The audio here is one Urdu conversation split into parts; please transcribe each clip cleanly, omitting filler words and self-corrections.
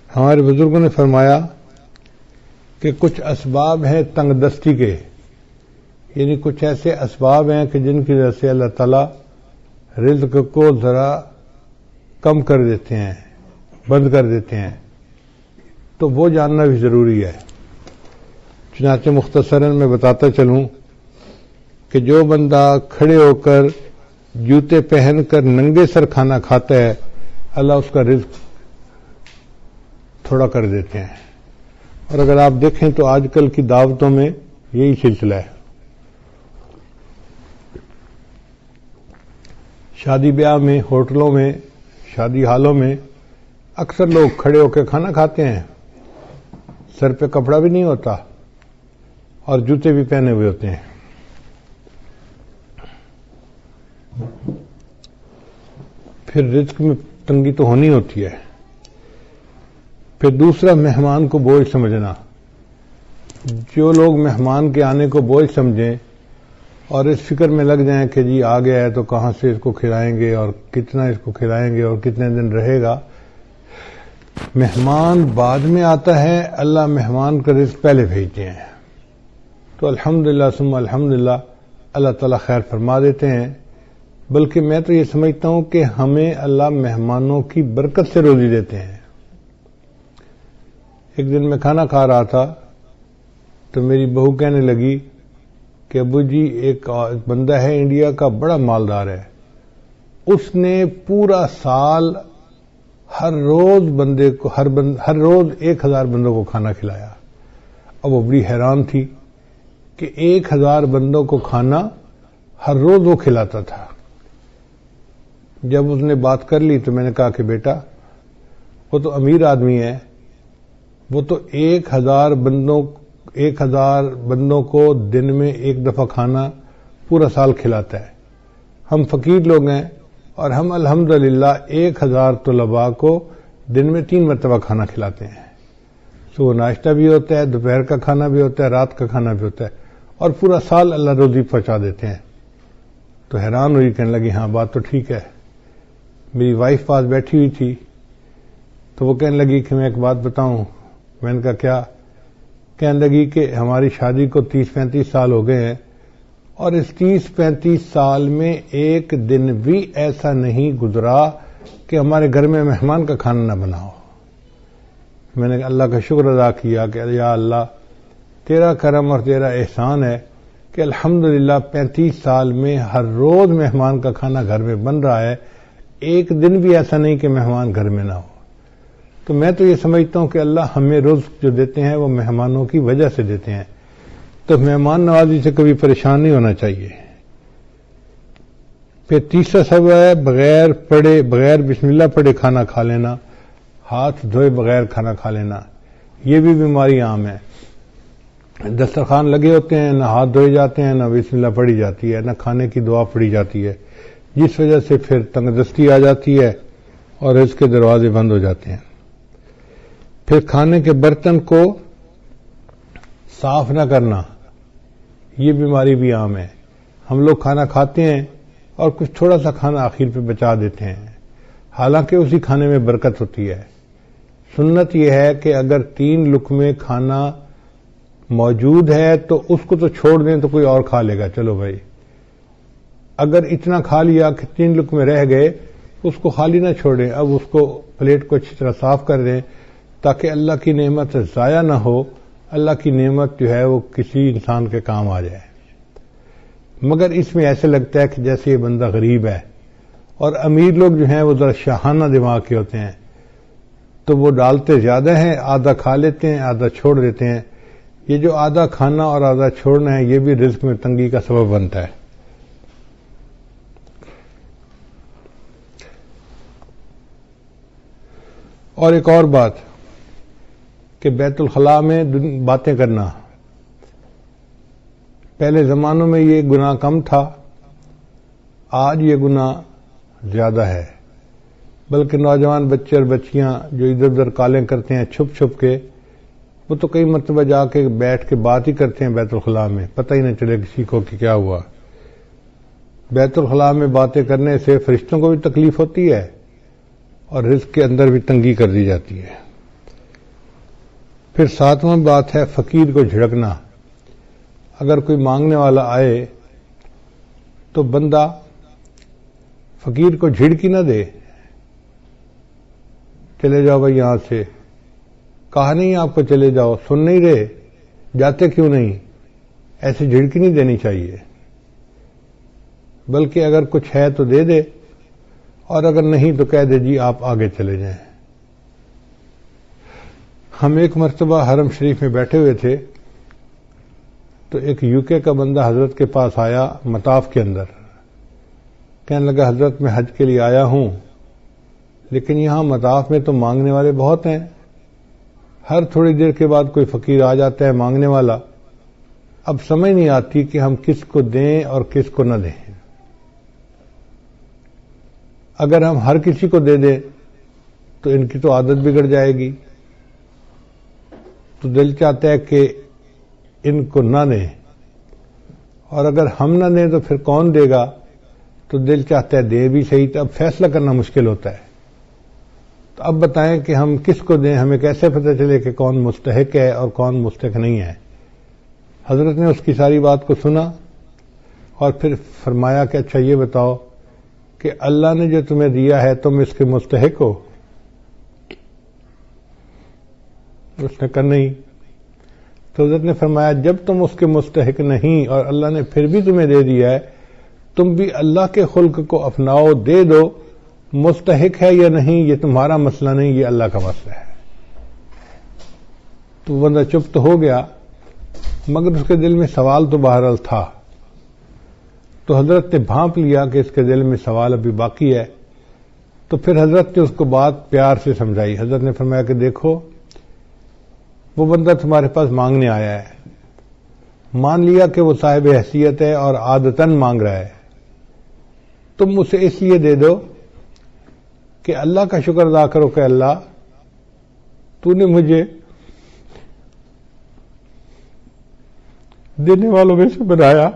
ہمارے بزرگوں نے فرمایا کہ کچھ اسباب ہیں تنگ دستی کے، یعنی کچھ ایسے اسباب ہیں کہ جن کی وجہ سے اللہ تعالیٰ رزق کو ذرا کم کر دیتے ہیں، بند کر دیتے ہیں، تو وہ جاننا بھی ضروری ہے۔ چنانچہ مختصراً میں بتاتا چلوں کہ جو بندہ کھڑے ہو کر جوتے پہن کر ننگے سر کھانا کھاتا ہے، اللہ اس کا رزق تھوڑا کر دیتے ہیں۔ اور اگر آپ دیکھیں تو آج کل کی دعوتوں میں یہی سلسلہ ہے۔ شادی بیاہ میں، ہوٹلوں میں، شادی ہالوں میں اکثر لوگ کھڑے ہو کے کھانا کھاتے ہیں، سر پہ کپڑا بھی نہیں ہوتا اور جوتے بھی پہنے ہوئے ہوتے ہیں۔ پھر رزق میں تنگی تو ہونی ہوتی ہے۔ پھر دوسرا، مہمان کو بوجھ سمجھنا۔ جو لوگ مہمان کے آنے کو بوجھ سمجھیں اور اس فکر میں لگ جائیں کہ جی آ گیا ہے تو کہاں سے اس کو کھلائیں گے اور کتنا اس کو کھلائیں گے اور کتنے دن رہے گا، مہمان بعد میں آتا ہے، اللہ مہمان کا رزق پہلے بھیجتے ہیں، تو الحمدللہ ثم الحمدللہ اللہ تعالیٰ خیر فرما دیتے ہیں۔ بلکہ میں تو یہ سمجھتا ہوں کہ ہمیں اللہ مہمانوں کی برکت سے روزی دیتے ہیں۔ ایک دن میں کھانا کھا رہا تھا تو میری بہو کہنے لگی کہ ابو جی ایک بندہ ہے انڈیا کا، بڑا مالدار ہے، اس نے پورا سال ہر روز بندے کو ہر روز 1000 بندوں کو کھانا کھلایا۔ اب وہ بڑی حیران تھی کہ 1000 بندوں کو کھانا ہر روز وہ کھلاتا تھا۔ جب اس نے بات کر لی تو میں نے کہا کہ بیٹا وہ تو امیر آدمی ہے، وہ تو 1000 بندوں کو دن میں ایک دفعہ کھانا پورا سال کھلاتا ہے۔ ہم فقیر لوگ ہیں اور ہم الحمدللہ 1000 طلباء کو دن میں 3 مرتبہ کھانا کھلاتے ہیں۔ صبح ناشتہ بھی ہوتا ہے، دوپہر کا کھانا بھی ہوتا ہے، رات کا کھانا بھی ہوتا ہے، اور پورا سال اللہ روزی پہنچا دیتے ہیں۔ تو حیران ہوئی، کہنے لگی ہاں بات تو ٹھیک ہے۔ میری وائف پاس بیٹھی ہوئی تھی تو وہ کہنے لگی کہ میں ایک بات بتاؤں۔ میں نے کہا کیا؟ کہنے لگی کہ ہماری شادی کو 30-35 سال ہو گئے ہیں اور اس 30-35 سال میں ایک دن بھی ایسا نہیں گزرا کہ ہمارے گھر میں مہمان کا کھانا نہ بنا ہو۔ میں نے اللہ کا شکر ادا کیا کہ یا اللہ تیرا کرم اور تیرا احسان ہے کہ الحمدللہ 35 سال میں ہر روز مہمان کا کھانا گھر میں بن رہا ہے، ایک دن بھی ایسا نہیں کہ مہمان گھر میں نہ ہو۔ تو میں تو یہ سمجھتا ہوں کہ اللہ ہمیں رزق جو دیتے ہیں وہ مہمانوں کی وجہ سے دیتے ہیں، تو مہمان نوازی سے کبھی پریشان نہیں ہونا چاہیے۔ پھر تیسرا سبب ہے بغیر بسم اللہ پڑھے کھانا کھا لینا، ہاتھ دھوئے بغیر کھانا کھا لینا، یہ بھی بیماری عام ہے۔ دسترخوان لگے ہوتے ہیں، نہ ہاتھ دھوئے جاتے ہیں، نہ بسم اللہ پڑھی جاتی ہے، نہ کھانے کی دعا پڑھی جاتی ہے، جس وجہ سے پھر تنگ دستی آ جاتی ہے اور اس کے دروازے بند ہو جاتے ہیں۔ پھر کھانے کے برتن کو صاف نہ کرنا، یہ بیماری بھی عام ہے۔ ہم لوگ کھانا کھاتے ہیں اور کچھ تھوڑا سا کھانا آخر پہ بچا دیتے ہیں، حالانکہ اسی کھانے میں برکت ہوتی ہے۔ سنت یہ ہے کہ اگر 3 لقمے کھانا موجود ہے تو اس کو تو چھوڑ دیں تو کوئی اور کھا لے گا، چلو بھائی۔ اگر اتنا کھا لیا کہ 3 لقمے رہ گئے، اس کو خالی نہ چھوڑیں، اب اس کو پلیٹ کو اچھی طرح صاف کر دیں تاکہ اللہ کی نعمت ضائع نہ ہو، اللہ کی نعمت جو ہے وہ کسی انسان کے کام آ جائے۔ مگر اس میں ایسے لگتا ہے کہ جیسے یہ بندہ غریب ہے، اور امیر لوگ جو ہیں وہ ذرا شاہانہ دماغ کے ہوتے ہیں، تو وہ ڈالتے زیادہ ہیں، آدھا کھا لیتے ہیں، آدھا چھوڑ دیتے ہیں۔ یہ جو آدھا کھانا اور آدھا چھوڑنا ہے یہ بھی رزق میں تنگی کا سبب بنتا ہے۔ اور ایک اور بات کہ بیت الخلاء میں باتیں کرنا، پہلے زمانوں میں یہ گناہ کم تھا، آج یہ گناہ زیادہ ہے۔ بلکہ نوجوان بچے اور بچیاں جو ادھر ادھر کالیں کرتے ہیں چھپ چھپ کے، وہ تو کئی مرتبہ جا کے بیٹھ کے بات ہی کرتے ہیں بیت الخلاء میں، پتہ ہی نہ چلے کسی کو کہ کیا ہوا۔ بیت الخلاء میں باتیں کرنے سے فرشتوں کو بھی تکلیف ہوتی ہے اور رزق کے اندر بھی تنگی کر دی جاتی ہے۔ پھر 7واں بات ہے فقیر کو جھڑکنا. اگر کوئی مانگنے والا آئے تو بندہ فقیر کو جھڑکی نہ دے. چلے جاؤ بھائی یہاں سے، کہا نہیں آپ کو چلے جاؤ، سن نہیں رہے، جاتے کیوں نہیں، ایسے جھڑکی نہیں دینی چاہیے. بلکہ اگر کچھ ہے تو دے دے، اور اگر نہیں تو کہہ دے جی آپ آگے چلے جائیں. ہم ایک مرتبہ حرم شریف میں بیٹھے ہوئے تھے تو ایک UK کا بندہ حضرت کے پاس آیا مطاف کے اندر. کہنے لگا حضرت میں حج کے لیے آیا ہوں، لیکن یہاں مطاف میں تو مانگنے والے بہت ہیں. ہر تھوڑی دیر کے بعد کوئی فقیر آ جاتا ہے مانگنے والا. اب سمجھ نہیں آتی کہ ہم کس کو دیں اور کس کو نہ دیں. اگر ہم ہر کسی کو دے دیں تو ان کی تو عادت بگڑ جائے گی. تو دل چاہتا ہے کہ ان کو نہ دیں، اور اگر ہم نہ دیں تو پھر کون دے گا؟ تو دل چاہتا ہے دے بھی صحیح. تو اب فیصلہ کرنا مشکل ہوتا ہے. تو اب بتائیں کہ ہم کس کو دیں؟ ہمیں کیسے پتہ چلے کہ کون مستحق ہے اور کون مستحق نہیں ہے؟ حضرت نے اس کی ساری بات کو سنا اور پھر فرمایا کہ اچھا یہ بتاؤ کہ اللہ نے جو تمہیں دیا ہے تم اس کے مستحق ہو؟ اس نے کہا نہیں. تو حضرت نے فرمایا جب تم اس کے مستحق نہیں اور اللہ نے پھر بھی تمہیں دے دیا ہے، تم بھی اللہ کے خلق کو اپناؤ، دے دو. مستحق ہے یا نہیں یہ تمہارا مسئلہ نہیں، یہ اللہ کا مسئلہ ہے. تو بندہ چپ تو ہو گیا، مگر اس کے دل میں سوال تو بہرحال تھا. تو حضرت نے بھانپ لیا کہ اس کے دل میں سوال ابھی باقی ہے. تو پھر حضرت نے اس کو بات پیار سے سمجھائی. حضرت نے فرمایا کہ دیکھو وہ بندہ تمہارے پاس مانگنے آیا ہے، مان لیا کہ وہ صاحب حیثیت ہے اور عادتاً مانگ رہا ہے. تم اسے اس لیے دے دو کہ اللہ کا شکر ادا کرو کہ اللہ تو نے مجھے دینے والوں میں سے بنایا،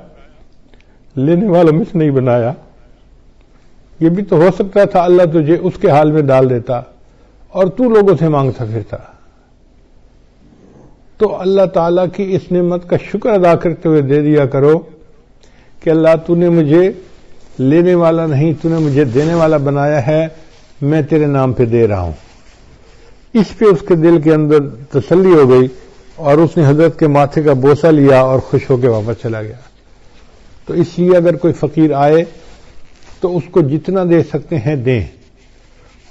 لینے والوں میں سے نہیں بنایا. یہ بھی تو ہو سکتا تھا اللہ تجھے اس کے حال میں ڈال دیتا اور تو لوگوں سے مانگتا پھرتا. تو اللہ تعالیٰ کی اس نعمت کا شکر ادا کرتے ہوئے دے دیا کرو کہ اللہ تو نے مجھے لینے والا نہیں، تو نے مجھے دینے والا بنایا ہے، میں تیرے نام پہ دے رہا ہوں. اس پہ اس کے دل کے اندر تسلی ہو گئی اور اس نے حضرت کے ماتھے کا بوسہ لیا اور خوش ہو کے واپس چلا گیا. تو اس لیے اگر کوئی فقیر آئے تو اس کو جتنا دے سکتے ہیں دیں،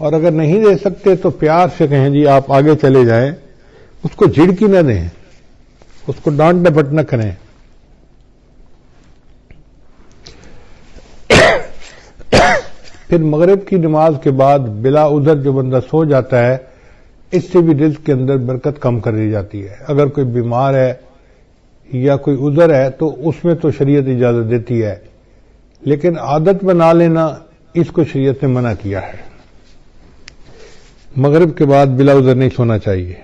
اور اگر نہیں دے سکتے تو پیار سے کہیں جی آپ آگے چلے جائیں. اس کو جھڑکی نہ دیں، اس کو ڈانٹ ڈپٹ نہ کریں. پھر مغرب کی نماز کے بعد بلا عذر جو بندہ سو جاتا ہے، اس سے بھی رزق کے اندر برکت کم کر دی جاتی ہے. اگر کوئی بیمار ہے یا کوئی عذر ہے تو اس میں تو شریعت اجازت دیتی ہے، لیکن عادت بنا لینا اس کو شریعت نے منع کیا ہے. مغرب کے بعد بلا عذر نہیں سونا چاہیے.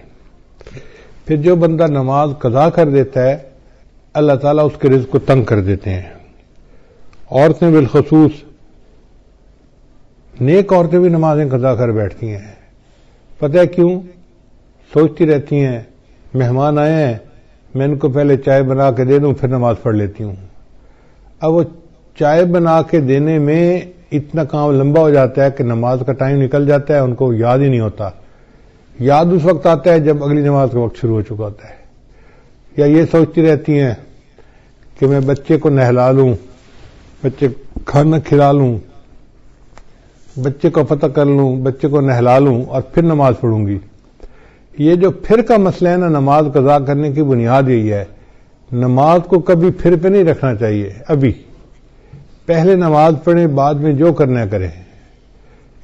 پھر جو بندہ نماز قضا کر دیتا ہے اللہ تعالیٰ اس کے رزق کو تنگ کر دیتے ہیں. عورتیں بالخصوص، نیک عورتیں بھی نمازیں قضا کر بیٹھتی ہیں. پتہ ہے کیوں؟ سوچتی رہتی ہیں مہمان آئے ہیں، میں ان کو پہلے چائے بنا کے دے دوں پھر نماز پڑھ لیتی ہوں. اب وہ چائے بنا کے دینے میں اتنا کام لمبا ہو جاتا ہے کہ نماز کا ٹائم نکل جاتا ہے، ان کو یاد ہی نہیں ہوتا. یاد اس وقت آتا ہے جب اگلی نماز کا وقت شروع ہو چکا ہوتا ہے. یا یہ سوچتی رہتی ہیں کہ میں بچے کو نہلا لوں، بچے کھانا کھلا لوں، بچے کو پتہ کر لوں، بچے کو نہلا لوں اور پھر نماز پڑھوں گی. یہ جو پھر کا مسئلہ ہے نا، نماز قضا کرنے کی بنیاد یہی ہے. نماز کو کبھی پھر پہ نہیں رکھنا چاہیے. ابھی پہلے نماز پڑھیں، بعد میں جو کرنا ہے کریں.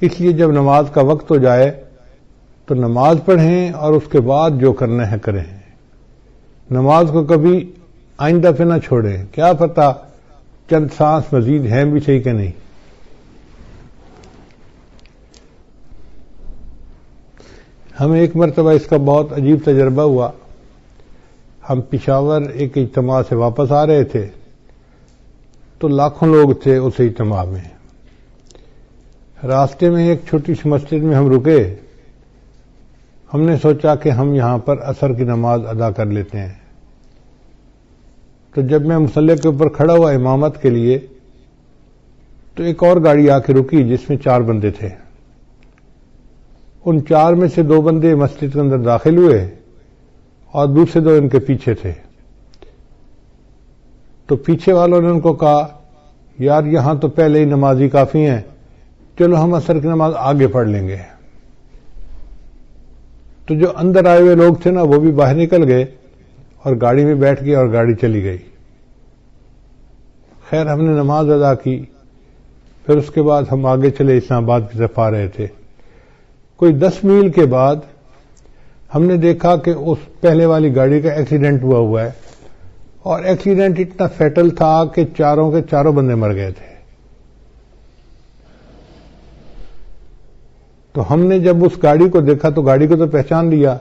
اس لیے جب نماز کا وقت ہو جائے تو نماز پڑھیں اور اس کے بعد جو کرنا ہے کریں. نماز کو کبھی آئندہ پہ نہ چھوڑیں. کیا پتہ چند سانس مزید ہیں بھی صحیح کہ نہیں. ہمیں ایک مرتبہ اس کا بہت عجیب تجربہ ہوا. ہم پشاور ایک اجتماع سے واپس آ رہے تھے تو لاکھوں لوگ تھے اس اجتماع میں. راستے میں ایک چھوٹی سی مسجد میں ہم رکے. ہم نے سوچا کہ ہم یہاں پر عصر کی نماز ادا کر لیتے ہیں. تو جب میں مصلی کے اوپر کھڑا ہوا امامت کے لیے تو ایک اور گاڑی آ کے رکی جس میں 4 بندے تھے. ان 4 میں سے 2 بندے مسجد کے اندر داخل ہوئے اور دوسرے 2 ان کے پیچھے تھے. تو پیچھے والوں نے ان کو کہا یار یہاں تو پہلے ہی نمازی کافی ہیں، چلو ہم عصر کی نماز آگے پڑھ لیں گے. تو جو اندر آئے ہوئے لوگ تھے نا وہ بھی باہر نکل گئے اور گاڑی میں بیٹھ گئے اور گاڑی چلی گئی. خیر ہم نے نماز ادا کی. پھر اس کے بعد ہم آگے چلے اسلام آباد کی طرف آ رہے تھے. کوئی 10 میل کے بعد ہم نے دیکھا کہ اس پہلے والی گاڑی کا ایکسیڈنٹ ہوا ہے اور ایکسیڈنٹ اتنا فیٹل تھا کہ چاروں کے چاروں بندے مر گئے تھے. تو ہم نے جب اس گاڑی کو دیکھا تو گاڑی کو تو پہچان لیا.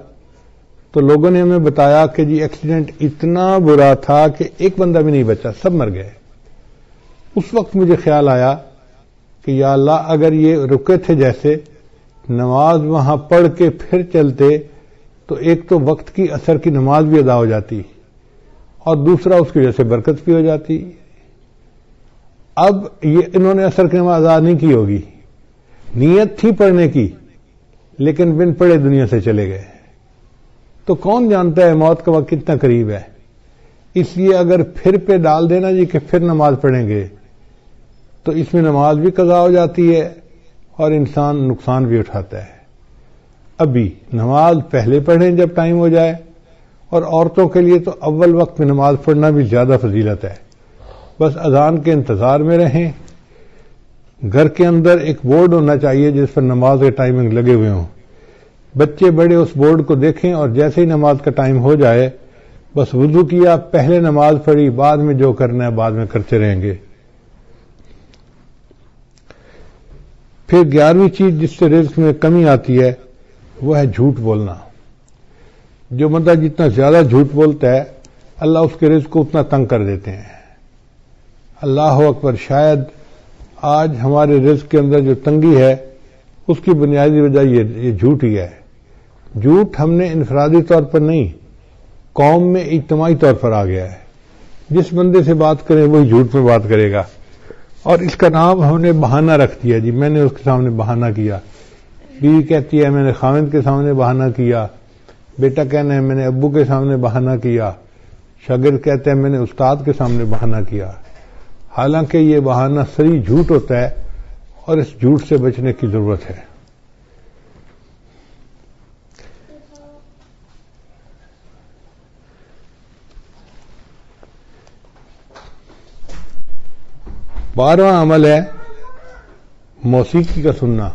تو لوگوں نے ہمیں بتایا کہ جی ایکسیڈنٹ اتنا برا تھا کہ ایک بندہ بھی نہیں بچا، سب مر گئے. اس وقت مجھے خیال آیا کہ یا اللہ اگر یہ رکے تھے جیسے نماز وہاں پڑھ کے پھر چلتے تو ایک تو وقت کی عصر کی نماز بھی ادا ہو جاتی اور دوسرا اس کی وجہ سے برکت بھی ہو جاتی. اب یہ انہوں نے عصر کی نماز ادا نہیں کی ہوگی، نیت تھی پڑھنے کی لیکن بن پڑھے دنیا سے چلے گئے. تو کون جانتا ہے موت کا وقت کتنا قریب ہے. اس لیے اگر پھر پہ ڈال دینا جی کہ پھر نماز پڑھیں گے تو اس میں نماز بھی قضا ہو جاتی ہے اور انسان نقصان بھی اٹھاتا ہے. ابھی نماز پہلے پڑھیں جب ٹائم ہو جائے، اور عورتوں کے لیے تو اول وقت میں نماز پڑھنا بھی زیادہ فضیلت ہے. بس اذان کے انتظار میں رہیں. گھر کے اندر ایک بورڈ ہونا چاہیے جس پر نماز کے ٹائمنگ لگے ہوئے ہوں. بچے بڑے اس بورڈ کو دیکھیں اور جیسے ہی نماز کا ٹائم ہو جائے بس وضو کیا، پہلے نماز پڑھی، بعد میں جو کرنا ہے بعد میں کرتے رہیں گے. پھر 11ویں چیز جس سے رزق میں کمی آتی ہے وہ ہے جھوٹ بولنا. جو بندہ جتنا زیادہ جھوٹ بولتا ہے اللہ اس کے رزق کو اتنا تنگ کر دیتے ہیں. اللہ اکبر. شاید آج ہمارے رزق کے اندر جو تنگی ہے اس کی بنیادی وجہ یہ جھوٹ ہی ہے. جھوٹ ہم نے انفرادی طور پر نہیں، قوم میں اجتماعی طور پر آ گیا ہے. جس بندے سے بات کریں وہی جھوٹ میں بات کرے گا اور اس کا نام ہم نے بہانہ رکھ دیا. جی میں نے اس کے سامنے بہانہ کیا. بیوی کہتی ہے میں نے خاوند کے سامنے بہانہ کیا. بیٹا کہنا ہے میں نے ابو کے سامنے بہانہ کیا. شاگرد کہتے ہیں میں نے استاد کے سامنے بہانہ کیا. حالانکہ یہ بہانہ صریح جھوٹ ہوتا ہے اور اس جھوٹ سے بچنے کی ضرورت ہے. بارہواں عمل ہے موسیقی کا سننا.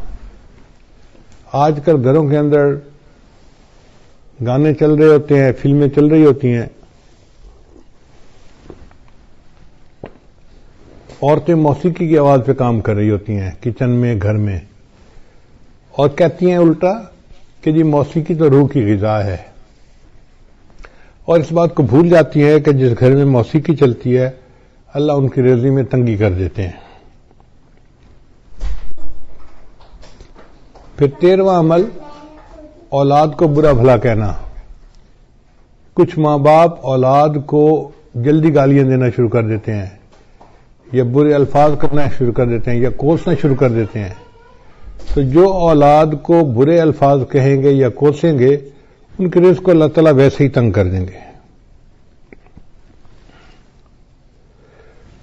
آج کل گھروں کے اندر گانے چل رہے ہوتے ہیں، فلمیں چل رہی ہوتی ہیں، عورتیں موسیقی کی آواز پہ کام کر رہی ہوتی ہیں کچن میں، گھر میں، اور کہتی ہیں الٹا کہ جی موسیقی تو روح کی غذا ہے. اور اس بات کو بھول جاتی ہے کہ جس گھر میں موسیقی چلتی ہے اللہ ان کی روزی میں تنگی کر دیتے ہیں. پھر 13واں عمل اولاد کو برا بھلا کہنا. کچھ ماں باپ اولاد کو جلدی گالیاں دینا شروع کر دیتے ہیں یا برے الفاظ کرنا شروع کر دیتے ہیں یا کوسنا شروع کر دیتے ہیں. تو جو اولاد کو برے الفاظ کہیں گے یا کوسیں گے ان کے رزق کو اللہ تعالیٰ ویسے ہی تنگ کر دیں گے.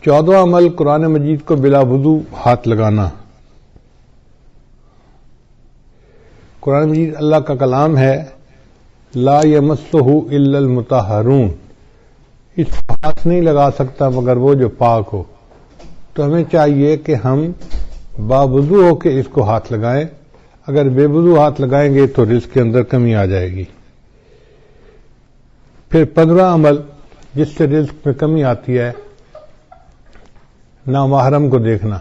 14واں عمل قرآن مجید کو بلا وضو ہاتھ لگانا. قرآن مجید اللہ کا کلام ہے، لا یمسہ الا المطہرون. اس کو ہاتھ نہیں لگا سکتا مگر وہ جو پاک ہو. تو ہمیں چاہیے کہ ہم باوضو ہو کے اس کو ہاتھ لگائیں. اگر بے وضو ہاتھ لگائیں گے تو رزق کے اندر کمی آ جائے گی. پھر 15واں عمل جس سے رزق میں کمی آتی ہے نامحرم کو دیکھنا.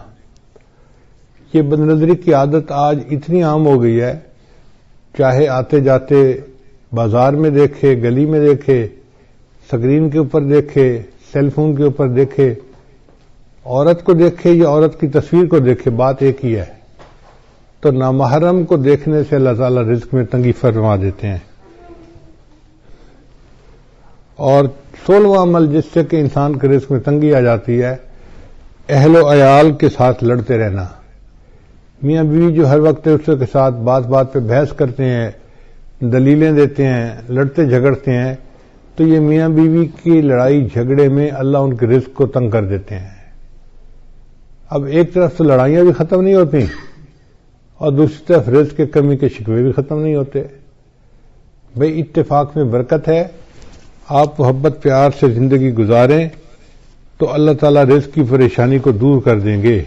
یہ بدنظری کی عادت آج اتنی عام ہو گئی ہے، چاہے آتے جاتے بازار میں دیکھے، گلی میں دیکھے، سکرین کے اوپر دیکھے، سیل فون کے اوپر دیکھے، عورت کو دیکھے یا عورت کی تصویر کو دیکھے، بات ایک ہی ہے. تو نامحرم کو دیکھنے سے اللہ تعالیٰ رزق میں تنگی فرما دیتے ہیں. اور 16واں عمل جس سے کہ انسان کے رزق میں تنگی آ جاتی ہے، اہل و عیال کے ساتھ لڑتے رہنا. میاں بیوی جو ہر وقت ایک دوسرے کے ساتھ بات بات پہ بحث کرتے ہیں، دلیلیں دیتے ہیں، لڑتے جھگڑتے ہیں، تو یہ میاں بیوی کی لڑائی جھگڑے میں اللہ ان کے رزق کو تنگ کر دیتے ہیں. اب ایک طرف تو لڑائیاں بھی ختم نہیں ہوتی اور دوسری طرف رزق کی کمی کے شکوے بھی ختم نہیں ہوتے. بھئی اتفاق میں برکت ہے، آپ محبت پیار سے زندگی گزاریں تو اللہ تعالیٰ رزق کی پریشانی کو دور کر دیں گے.